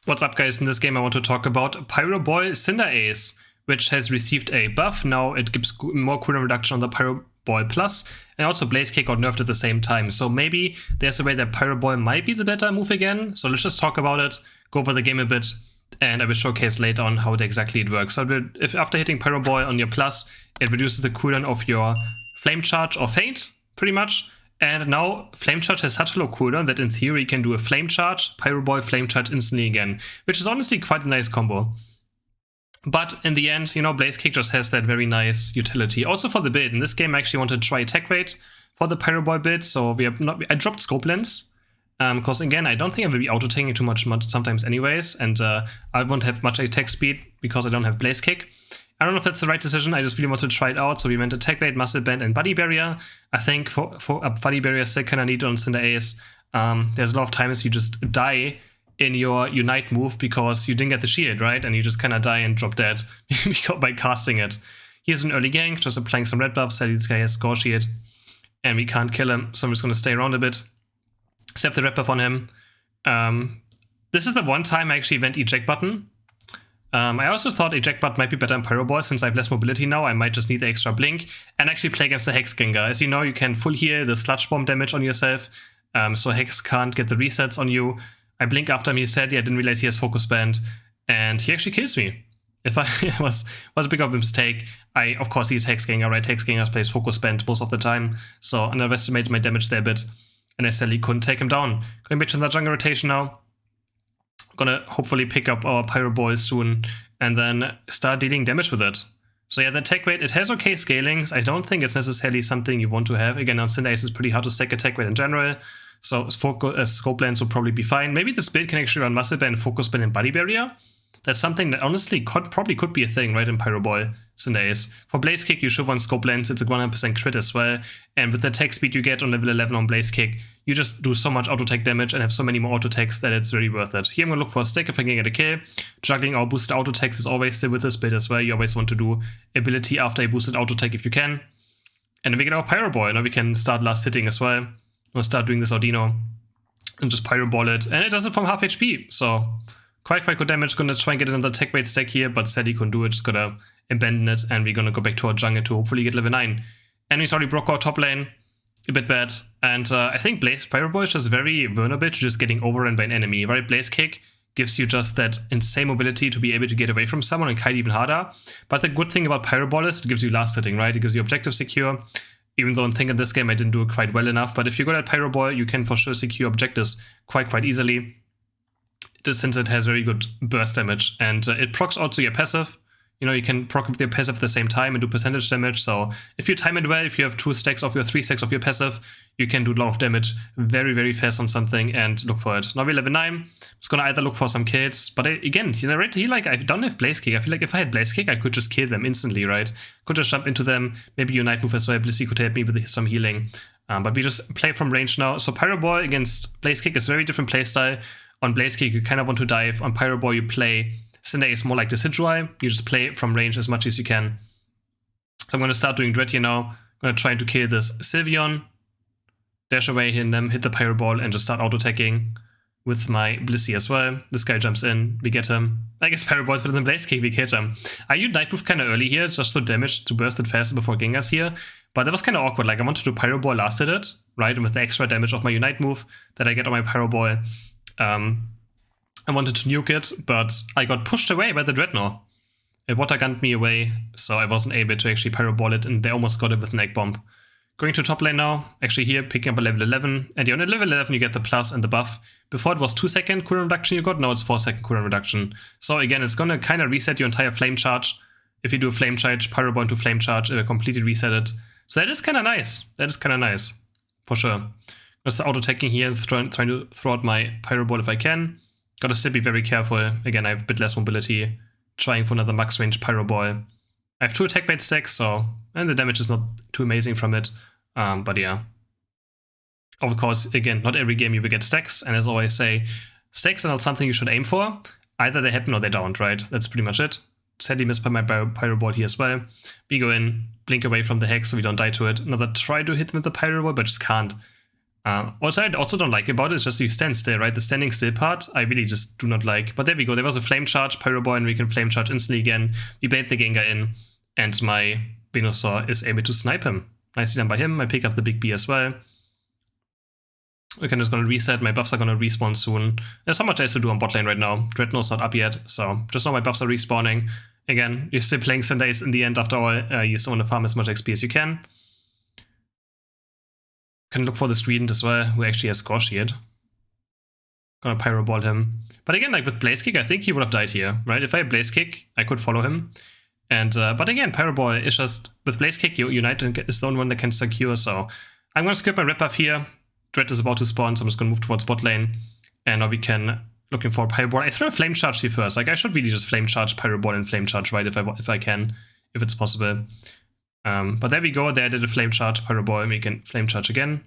What's up, guys? In this game I want to talk about Pyro Ball CINDERACE, which has received a buff. Now it gives more cooldown reduction on the Pyro Ball Plus, and also Blaze Kick got nerfed at the same time. So maybe there's a way that Pyro Ball might be the better move again. So let's just talk about it, go over the game a bit, and I will showcase later on how exactly it works. So if after hitting Pyro Ball on your Plus, it reduces the cooldown of your Flame Charge or Feint, pretty much. And now Flame Charge has such a low cooldown that in theory you can do a Flame Charge, Pyro Ball, Flame Charge instantly again, which is honestly quite a nice combo. But in the end, you know, Blaze Kick just has that very nice utility. Also for the build, in this game I actually want to try attack rate for the Pyro Ball build, so I dropped Scope Lens, because again, I don't think I will be auto-tanking too much sometimes anyways, and I won't have much attack speed because I don't have Blaze Kick. I don't know if that's the right decision, I just really want to try it out, so we went attack rate, muscle band, and body barrier. I think for a body barrier still kinda neat on CINDERACE. There's a lot of times you just die in your Unite move because you didn't get the shield, right? And you just kinda die and drop dead by casting it. Here's an early gank, just applying some red buffs, sadly this guy has score shield, and we can't kill him, so I'm just gonna stay around a bit. Save the red buff on him. This is the one time I actually went eject button. I also thought eject button might be better in Pyro Ball since I have less mobility now. I might just need the extra blink and actually play against the Hex Gengar. As you know, you can full heal the sludge bomb damage on yourself, so Hex can't get the resets on you. I blink after him, he said, yeah, I didn't realize he has focus band, and he actually kills me. If I was a big of a mistake. Of course, he's Hex Gengar, right? Hex Gengar plays focus band most of the time, so I underestimated my damage there a bit, and I sadly couldn't take him down. Going back to the jungle rotation now. Gonna hopefully pick up our Pyro Ball soon and then start dealing damage with it. So yeah, the attack rate, it has okay scalings. I don't think it's necessarily something you want to have. Again, on CINDERACE it's pretty hard to stack attack rate in general, so scope lens will probably be fine. Maybe this build can actually run muscle band, focus band, and body barrier. That's something that honestly probably could be a thing, right, in Pyro Ball CINDERACE. For Blaze Kick, you should run Scope Lens, it's a 100% crit as well, and with the attack speed you get on level 11 on Blaze Kick, you just do so much auto-attack damage and have so many more auto-attacks that it's very worth it. Here I'm gonna look for a stack if I can get a kill. Juggling our boosted auto-attacks is always still with this build as well. You always want to do ability after a boosted auto-attack if you can. And then we get our Pyro Ball, now we can start last hitting as well. We'll start doing this Audino and just Pyro Ball it, and it does it from half HP, so quite good damage. Gonna try and get another attack rate stack here, but sadly couldn't do it, just gotta abandon it, and we're gonna go back to our jungle to hopefully get level 9. Enemies already broke our top lane, a bit bad, and I think Pyro Ball is just very vulnerable to just getting overrun by an enemy, right? Blaze Kick gives you just that insane mobility to be able to get away from someone and kite even harder, but the good thing about Pyro Ball is it gives you last hitting, right? It gives you objective secure, even though I think in this game I didn't do it quite well enough, but if you're good at Pyro Ball, you can for sure secure objectives quite easily, since it has very good burst damage, and it procs also your passive. You know, you can proc with your passive at the same time and do percentage damage, so if you time it well, if you have 2 stacks of your 3 stacks of your passive, you can do a lot of damage very fast on something and look for it. Now we're level 9, I'm just gonna either look for some kills, but again, you know, right here, like, I don't have Blaze Kick. I feel like if I had Blaze Kick, I could just kill them instantly, right? Could just jump into them, maybe Unite move as well, Blissey could help me with some healing, but we just play from range now. So Pyro Ball against Blaze Kick is a very different playstyle. On Blaze Kick, you kind of want to dive. On Pyro Ball, you play CINDERACE more like Decidueye. You just play from range as much as you can. So I'm going to start doing Dread here now. I'm going to try to kill this Sylveon. Dash away and then hit the Pyro Ball and just start auto-attacking with my Blissey as well. This guy jumps in. We get him. I guess Pyro Ball is better than Blaze Kick. We hit him. I used Night Move kind of early here, just to damage to burst it faster before Gengar's here. But that was kind of awkward. Like, I wanted to Pyro Ball last hit it, right? And with the extra damage of my Unite move that I get on my Pyro Ball, I wanted to nuke it, but I got pushed away by the Dreadnought. It water gunned me away, so I wasn't able to actually Pyro Ball it, and they almost got it with an Egg Bomb. Going to top lane now, actually here, picking up a level 11, and on a level 11 you get the plus and the buff. Before it was 2-second cooldown reduction you got, now it's 4-second cooldown reduction. So again, it's gonna kind of reset your entire flame charge. If you do a flame charge, Pyro Ball into flame charge, it'll completely reset it. So that is kind of nice, for sure. Just auto-attacking here, trying to throw out my Pyro Ball if I can. Gotta still be very careful. Again, I have a bit less mobility. Trying for another max range Pyro Ball. I have 2 attack rate stacks, so, and the damage is not too amazing from it. But yeah. Of course, again, not every game you will get stacks, and as I always say, stacks are not something you should aim for. Either they happen or they don't, right? That's pretty much it. Sadly missed by my Pyro Ball here as well. We go in, blink away from the Hex so we don't die to it. Another try to hit with the Pyro Ball, but just can't. Also, I also don't like about it is just you stand still, right? The standing still part, I really just do not like. But there we go. There was a flame charge, Pyro Ball, and we can flame charge instantly again. We bait the Gengar in, and my Venusaur is able to snipe him. Nicely done by him. I pick up the big B as well. We can just gonna reset. My buffs are gonna respawn soon. There's not much else to do on bot lane right now. Dreadnought's not up yet, so just know my buffs are respawning. Again, you're still playing CINDERACE in the end after all. You still want to farm as much XP as you can. Can look for the Greedent as well, who actually has Score Shield. Gonna Pyro Ball him. But again, like with Blaze Kick, I think he would have died here, right? If I had Blaze Kick, I could follow him. And but again, Pyro Ball is just, with Blaze Kick, Unite is the only one that can secure, so I'm gonna skip my red buff here. Dread is about to spawn, so I'm just gonna move towards bot lane. And now we can, looking for Pyro Ball. I throw a Flame Charge here first. Like, I should really just Flame Charge Pyro Ball and Flame Charge, right, if I can, if it's possible. But there we go, there I did a Flame Charge, Pyro Ball, and we can Flame Charge again.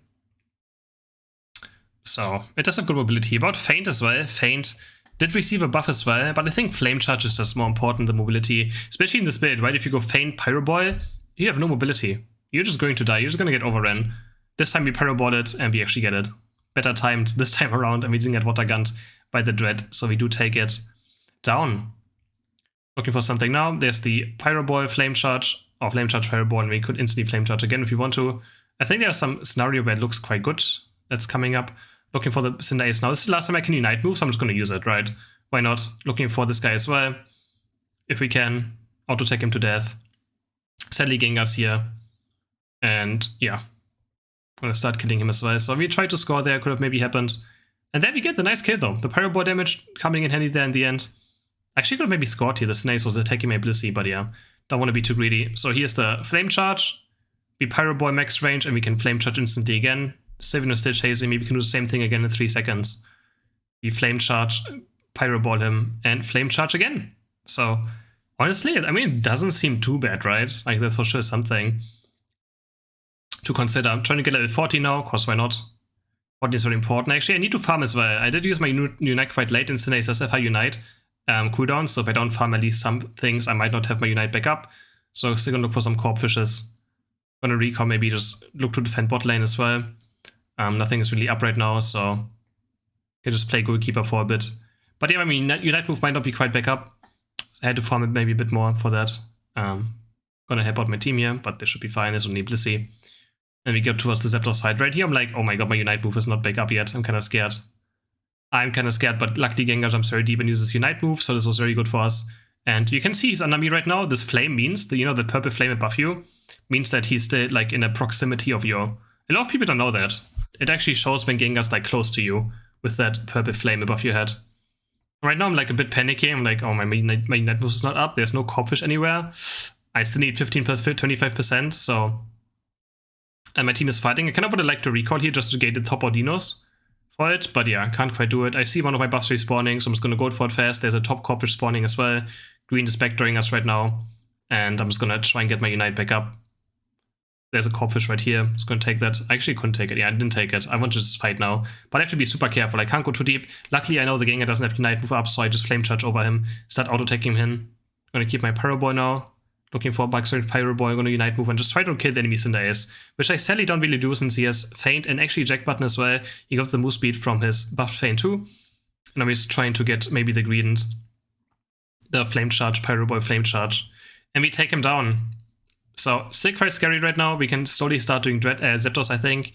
So, it does have good mobility. About Feint as well, Feint did receive a buff as well, but I think Flame Charge is just more important than mobility, especially in this build, right? If you go Feint, Pyro Ball, you have no mobility. You're just going to die, you're just going to get overrun. This time we Pyro Ball it, and we actually get it. Better timed this time around, and we didn't get Water Gunned by the Dread, so we do take it down. Looking for something now. There's the Pyro Ball, Flame Charge, or Flame Charge, Pyro Ball, and we could instantly Flame Charge again if we want to. I think there's some scenario where it looks quite good that's coming up. Looking for the CINDERACE now. This is the last time I can Unite move, so I'm just going to use it, right? Why not? Looking for this guy as well. If we can. Auto take him to death. Sadly, Gengar's here. And yeah. I'm going to start killing him as well. So we tried to score there. Could have maybe happened. And then we get the nice kill though. The Pyro Ball damage coming in handy there in the end. Actually could have maybe scored here. The CINDERACE was attacking my Blissey, but yeah. Don't want to be too greedy. So here's the Flame Charge. We Pyro Ball max range and we can Flame Charge instantly again. Steven is still chasing me. We can do the same thing again in 3 seconds. We Flame Charge, Pyro Ball him, and Flame Charge again. So honestly, I mean, it doesn't seem too bad, right? Like that's for sure something to consider. I'm trying to get level 40 now, of course, why not? 40 is very important. Actually, I need to farm as well. I did use my Unite quite late in CINDERACE SFI Unite cooldown, so if I don't farm at least some things, I might not have my Unite back up. So still gonna look for some Corp Fishes. Gonna recall, maybe just look to defend bot lane as well. Nothing is really up right now, so I can just play goalkeeper for a bit. But yeah, I mean, Unite move might not be quite back up. So I had to farm it maybe a bit more for that. Gonna help out my team here, but they should be fine. There's only Blissey. And we get towards the Zapdos fight. Right here, I'm like, oh my god, my Unite move is not back up yet. I'm kind of scared. But luckily Gengar jumps very deep and uses Unite move, so this was very good for us. And you can see he's under me right now. This flame means, the purple flame above you, means that he's still like in a proximity of you. A lot of people don't know that. It actually shows when Gengar's like close to you with that purple flame above your head. Right now I'm like a bit panicking. I'm like, oh, my Unite move is not up. There's no Corpfish anywhere. I still need 15 plus 25%, so... And my team is fighting. I kind of would have liked to recall here just to get the top Ordinos for it, but yeah, I can't quite do it. I see one of my buffs respawning, so I'm just going to go for it fast. There's a top Corpfish spawning as well. Green is backdooring us right now, and I'm just going to try and get my Unite back up. There's a Corpfish right here. I'm just going to take that. I actually couldn't take it. Yeah, I didn't take it. I want to just fight now, but I have to be super careful. I can't go too deep. Luckily, I know the Gengar doesn't have Unite move up, so I just Flame Charge over him, start auto-taking him. I'm going to keep my Pyro Ball now. Looking for a Backstory Pyro Ball, I'm going to Unite move and just try to kill the enemy CINDERACE, which I sadly don't really do since he has Feint and actually Jack Button as well. He got the move speed from his buffed Feint too. And I'm just trying to get maybe the Greedent, the Flame Charge, Pyro Ball, Flame Charge. And we take him down. So, still quite scary right now. We can slowly start doing Zapdos, I think.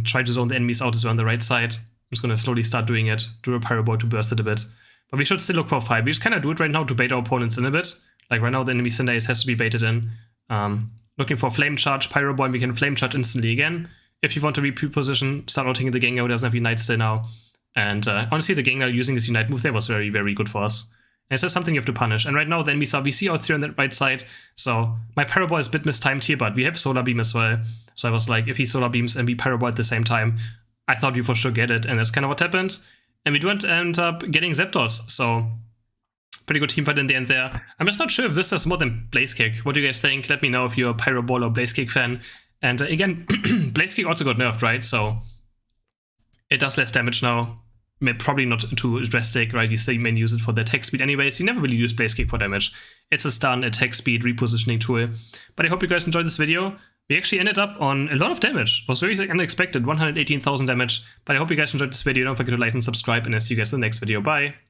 Try to zone the enemies out as well on the right side. I'm just going to slowly start doing it. Do a Pyro Ball to burst it a bit. But we should still look for a fight. We just kind of do it right now to bait our opponents in a bit. Like right now, the enemy CINDERACE has to be baited in. Looking for Flame Charge, Pyro Ball, and we can Flame Charge instantly again. If you want to reposition, start outing the Gengar who doesn't have Unite still now. And honestly, the Gengar using this Unite move there was very, very good for us. And it's just something you have to punish. And right now, the enemies are VC out there on that right side. So my Pyro Ball is a bit mistimed here, but we have Solar Beam as well. So I was like, if he Solar Beams and we Pyro Ball at the same time, I thought we for sure get it. And that's kind of what happened. And we do end up getting Zapdos. So... pretty good team fight in the end there. I'm just not sure if this does more than Blaze Kick. What do you guys think? Let me know if you're a Pyro Ball or Blaze Kick fan. And again, Blaze Kick also got nerfed, right? So it does less damage now. Probably not too drastic, right? You say you may use it for the attack speed anyways. You never really use Blaze Kick for damage. It's a stun, attack speed, repositioning tool. But I hope you guys enjoyed this video. we actually ended up on a lot of damage. It was very unexpected, 118,000 damage. But I hope you guys enjoyed this video. Don't forget to like and subscribe, and I'll see you guys in the next video. Bye!